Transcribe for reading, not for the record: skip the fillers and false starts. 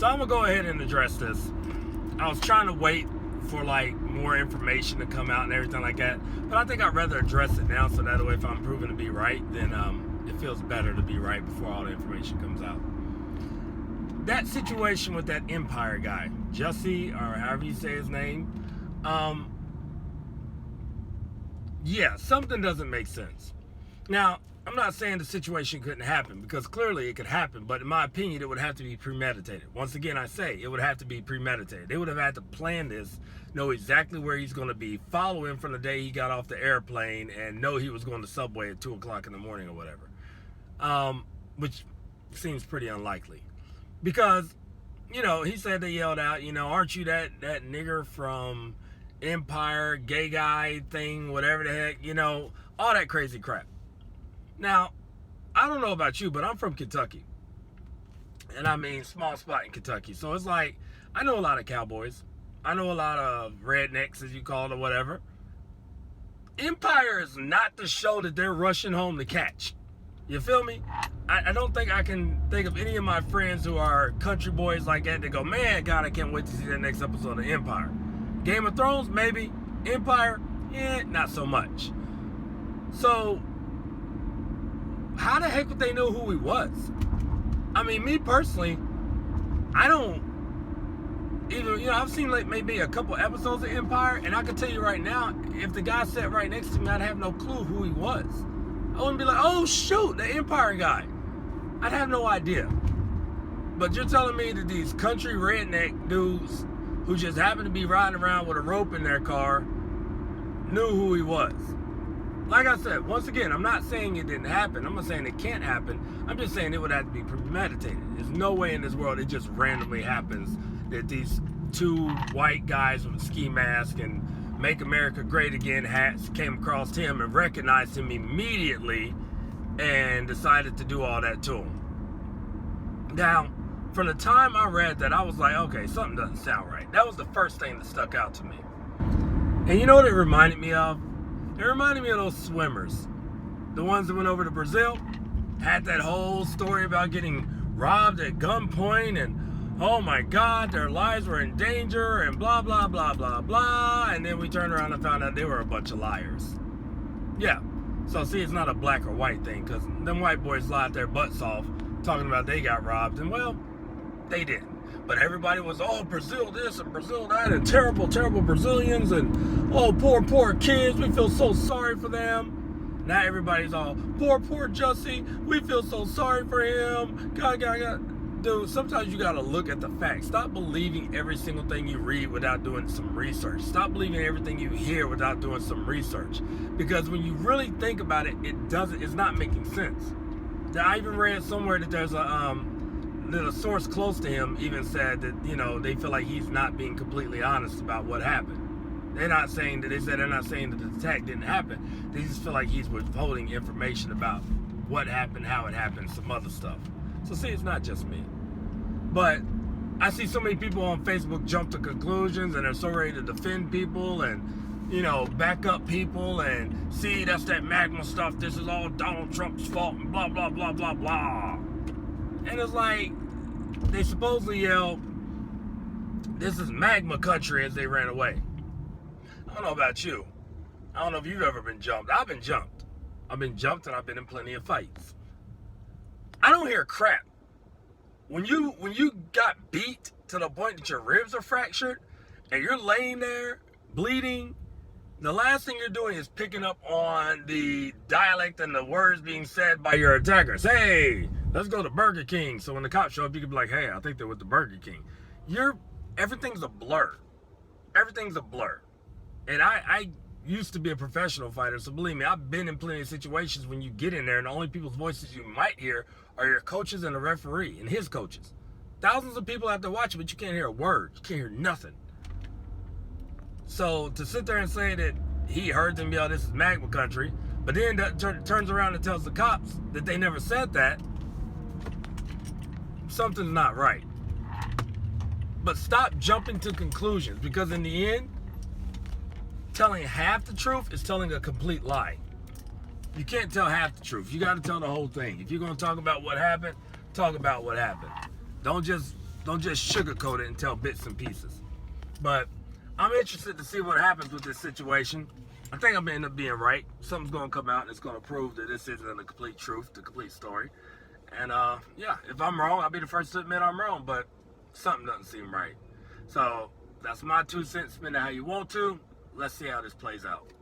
So I'm gonna go ahead and address this. I was trying to wait for like more information to come out and everything like that, but I think I'd rather address it now, so that way if I'm proven to be right, then it feels better to be right before all the information comes out. That situation with that Empire guy, Jussie, or however you say his name, yeah, something doesn't make sense. Now, I'm not saying the situation couldn't happen, because clearly it could happen, but in my opinion, it would have to be premeditated. Once again, I say, it would have to be premeditated. They would have had to plan this, know exactly where he's going to be, follow him from the day he got off the airplane, and know he was going to Subway at 2 o'clock in the morning or whatever. Which seems pretty unlikely. Because, he said they yelled out, aren't you that nigger from Empire, gay guy thing, whatever the heck, all that crazy crap. Now, I don't know about you, but I'm from Kentucky. And I mean, small spot in Kentucky. So it's like, I know a lot of cowboys. I know a lot of rednecks, as you call it, or whatever. Empire is not the show that they're rushing home to catch. You feel me? I don't think I can think of any of my friends who are country boys like that that go, man, God, I can't wait to see that next episode of Empire. Game of Thrones, maybe. Empire, not so much. So, how the heck would they know who he was? I mean, me personally, I don't even, I've seen like maybe a couple episodes of Empire, and I can tell you right now, if the guy sat right next to me, I'd have no clue who he was. I wouldn't be like, oh shoot, the Empire guy. I'd have no idea. But you're telling me that these country redneck dudes who just happened to be riding around with a rope in their car knew who he was. Like I said, once again, I'm not saying it didn't happen. I'm not saying it can't happen. I'm just saying it would have to be premeditated. There's no way in this world it just randomly happens that these two white guys with a ski mask and Make America Great Again hats came across him and recognized him immediately and decided to do all that to him. Now, from the time I read that, I was like, okay, something doesn't sound right. That was the first thing that stuck out to me. And you know what it reminded me of? It reminded me of those swimmers. The ones that went over to Brazil, had that whole story about getting robbed at gunpoint and, oh my God, their lives were in danger and blah, blah, blah, blah, blah. And then we turned around and found out they were a bunch of liars. Yeah. So see, it's not a black or white thing, because them white boys lied their butts off talking about they got robbed, and well, they didn't. But everybody was, oh, Brazil this and Brazil that, and terrible, terrible Brazilians, and oh, poor, poor kids, we feel so sorry for them. Now everybody's all, poor, poor Jussie, we feel so sorry for him. God. Dude, sometimes you gotta look at the facts. Stop believing every single thing you read without doing some research. Stop believing everything you hear without doing some research. Because when you really think about it, it's not making sense. I even read somewhere that there's that a source close to him even said that, they feel like he's not being completely honest about what happened. They're not saying that the attack didn't happen. They just feel like he's withholding information about what happened, how it happened, some other stuff. So see, it's not just me. But I see so many people on Facebook jump to conclusions, and they're so ready to defend people and, back up people and see, that's that magma stuff. This is all Donald Trump's fault and blah, blah, blah, blah, blah. And it's like, they supposedly yell, this is magma country, as they ran away. I don't know about you. I don't know if you've ever been jumped. I've been jumped. I've been jumped, and I've been in plenty of fights. I don't hear crap. When you got beat to the point that your ribs are fractured and you're laying there bleeding, the last thing you're doing is picking up on the dialect and the words being said by your attackers. Hey, let's go to Burger King. So when the cops show up, you can be like, hey, I think they're with the Burger King. Everything's a blur. Everything's a blur. And I used to be a professional fighter, so believe me, I've been in plenty of situations when you get in there and the only people's voices you might hear are your coaches and the referee and his coaches. Thousands of people have to watch it, but you can't hear a word. You can't hear nothing. So to sit there and say that he heard them yell, this is magma country, but then turns around and tells the cops that they never said that, something's not right. But stop jumping to conclusions, because in the end, telling half the truth is telling a complete lie. You can't tell half the truth. You got to tell the whole thing. If you're going to talk about what happened, talk about what happened. Don't just Don't just sugarcoat it and tell bits and pieces. But I'm interested to see what happens with this situation. I think I'm going to end up being right. Something's going to come out and it's going to prove that this isn't the complete truth, the complete story. And yeah, if I'm wrong, I'll be the first to admit I'm wrong, but something doesn't seem right. So that's my 2 cents. Spend it how you want to. Let's see how this plays out.